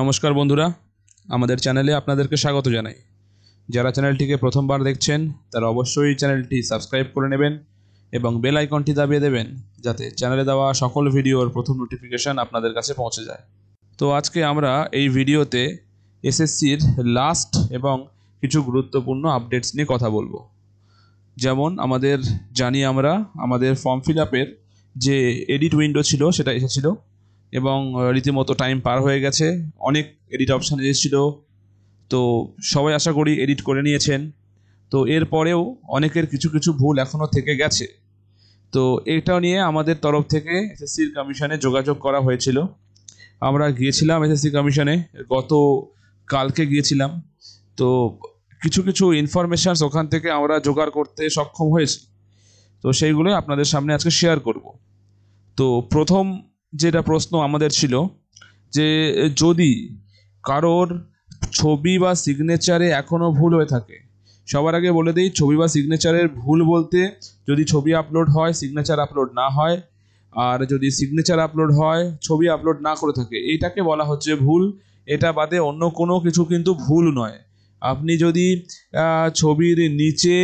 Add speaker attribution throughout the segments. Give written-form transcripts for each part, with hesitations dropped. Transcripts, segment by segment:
Speaker 1: নমস্কার বন্ধুরা, আমাদের চ্যানেলে আপনাদেরকে স্বাগত জানাই। যারা চ্যানেলটিকে প্রথমবার দেখছেন তারা অবশ্যই চ্যানেলটি সাবস্ক্রাইব করে নেবেন এবং বেল আইকনটি দাবিয়ে দেবেন, যাতে চ্যানেলে দেওয়া সকল ভিডিওর প্রথম নোটিফিকেশান আপনাদের কাছে পৌঁছে যায়। তো আজকে আমরা এই ভিডিওতে এসএসসির লাস্ট এবং কিছু গুরুত্বপূর্ণ আপডেটস নিয়ে কথা বলবো। যেমন আমাদের ফর্ম ফিল আপের যে এডিট উইন্ডো ছিল সেটা এসেছিল এবং রীতিমতো টাইম পার হয়ে গেছে, অনেক এডিট অপশান এসেছিল। তো সবাই আশা করি এডিট করে নিয়েছেন। তো এরপরেও অনেকের কিছু কিছু ভুল এখনও থেকে গেছে। তো এটা নিয়ে আমাদের তরফ থেকে এসএসসির কমিশনে যোগাযোগ করা হয়েছিল। আমরা গিয়েছিলাম এসএসসি কমিশনে, কালকে গিয়েছিলাম। তো কিছু কিছু ইনফরমেশানস ওখান থেকে আমরা জোগাড় করতে সক্ষম হয়েছি। তো সেইগুলোই আপনাদের সামনে আজকে শেয়ার করব। তো প্রথম যেটা প্রশ্ন আমাদের ছিল যে যদি কারোর ছবি বা সিগনেচারে এখনও ভুল হয়ে থাকে, সবার আগে বলে দিই, ছবি বা সিগনেচারের ভুল বলতে যদি ছবি আপলোড হয় সিগনেচার আপলোড না হয়, আর যদি সিগনেচার আপলোড হয় ছবি আপলোড না করে থাকে, এইটাকে বলা হচ্ছে ভুল। এটা বাদে অন্য কোনো কিছু কিন্তু ভুল নয়। আপনি যদি ছবির নিচে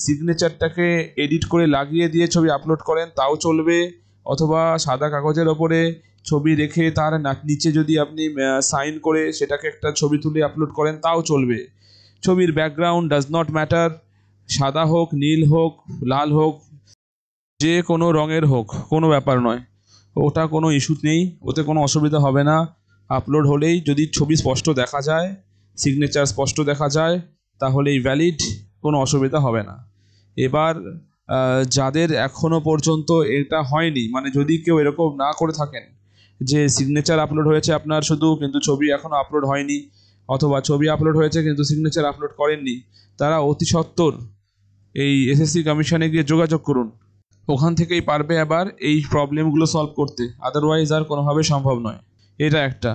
Speaker 1: সিগনেচারটাকে এডিট করে লাগিয়ে দিয়ে ছবি আপলোড করেন তাও চলবে, অথবা সাদা কাগজের ওপরে ছবি রেখে তার নিচে যদি আপনি সাইন করে সেটাকে একটা ছবি তুলে আপলোড করেন তাও চলবে। ছবির ব্যাকগ্রাউন্ড ডাজ নট ম্যাটার, সাদা হোক, নীল হোক, লাল হোক, যে কোনো রঙের হোক, কোনো ব্যাপার নয়, ওটা কোনো ইস্যু নেই, ওতে কোনো অসুবিধা হবে না। আপলোড হলেই যদি ছবি স্পষ্ট দেখা যায়, সিগনেচার স্পষ্ট দেখা যায়, তাহলেই ভ্যালিড, কোনো অসুবিধা হবে না। এবার যাদের এখনও পর্যন্ত এটা হয়নি, মানে যদি কেউ এরকম না করে থাকেন যে সিগনেচার আপলোড হয়েছে আপনার শুধু, কিন্তু ছবি এখনও আপলোড হয়নি, অথবা ছবি আপলোড হয়েছে কিন্তু সিগনেচার আপলোড করেননি, তারা অতি সত্বর এই এসএসসি কমিশনে গিয়ে যোগাযোগ করুন। ওখান থেকেই পারবে আবার এই প্রবলেমগুলো সলভ করতে, আদারওয়াইজ আর কোনোভাবে সম্ভব নয়। এটা একটা।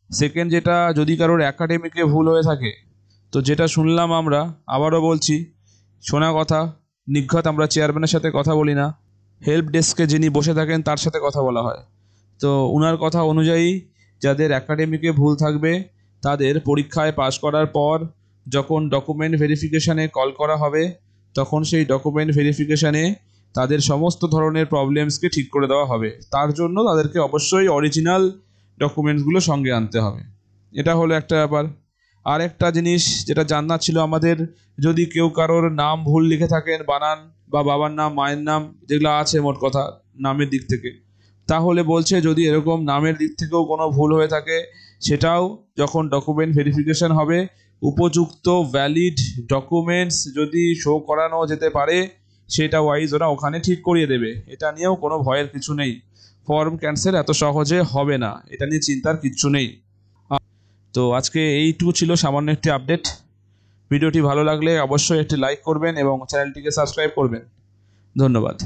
Speaker 1: সেকেন্ড, যেটা যদি কারোর একাডেমিকে ভুল হয়ে থাকে, তো যেটা শুনলাম আমরা, আবারও বলছি, শোনা কথা, নিঘাত আমরা চেয়ারম্যানের সাথে কথা বলি না, হেল্প ডেস্কে যিনি বসে থাকেন তার সাথে কথা বলা হয়। তো ওনার কথা অনুযায়ী যাদের একাডেমিকে ভুল থাকবে তাদের পরীক্ষায় পাশ করার পর যখন ডকুমেন্ট ভেরিফিকেশানে কল করা হবে, তখন সেই ডকুমেন্ট ভেরিফিকেশানে তাদের সমস্ত ধরনের প্রবলেমসকে ঠিক করে দেওয়া হবে। তার জন্য তাদেরকে অবশ্যই অরিজিনাল ডকুমেন্টসগুলো সঙ্গে আনতে হবে। এটা হলো একটা ব্যাপার। আর একটা জিনিস যেটা জানার ছিল আমাদের, যদি কেউ কারোর নাম ভুল লিখে থাকেন, বানান বা বাবার নাম, মায়ের নাম, যেগুলো আছে মোট কথা নামের দিক থেকে, তাহলে বলছে যদি এরকম নামের দিক থেকেও কোনো ভুল হয়ে থাকে, সেটাও যখন ডকুমেন্ট ভেরিফিকেশান হবে, উপযুক্ত ভ্যালিড ডকুমেন্টস যদি শো করানো যেতে পারে, সেটা ওয়াইজ ওরা ওখানে ঠিক করিয়ে দেবে। এটা নিয়েও কোনো ভয়ের কিছু নেই। ফর্ম ক্যান্সেল এত সহজে হবে না, এটা নিয়ে চিন্তার কিচ্ছু নেই। তো আজকে এইটুকু ছিল সামান্য একটি আপডেট। ভিডিওটি ভালো লাগলে অবশ্যই একটি লাইক করবেন এবং চ্যানেলটিকে সাবস্ক্রাইব করবেন। ধন্যবাদ।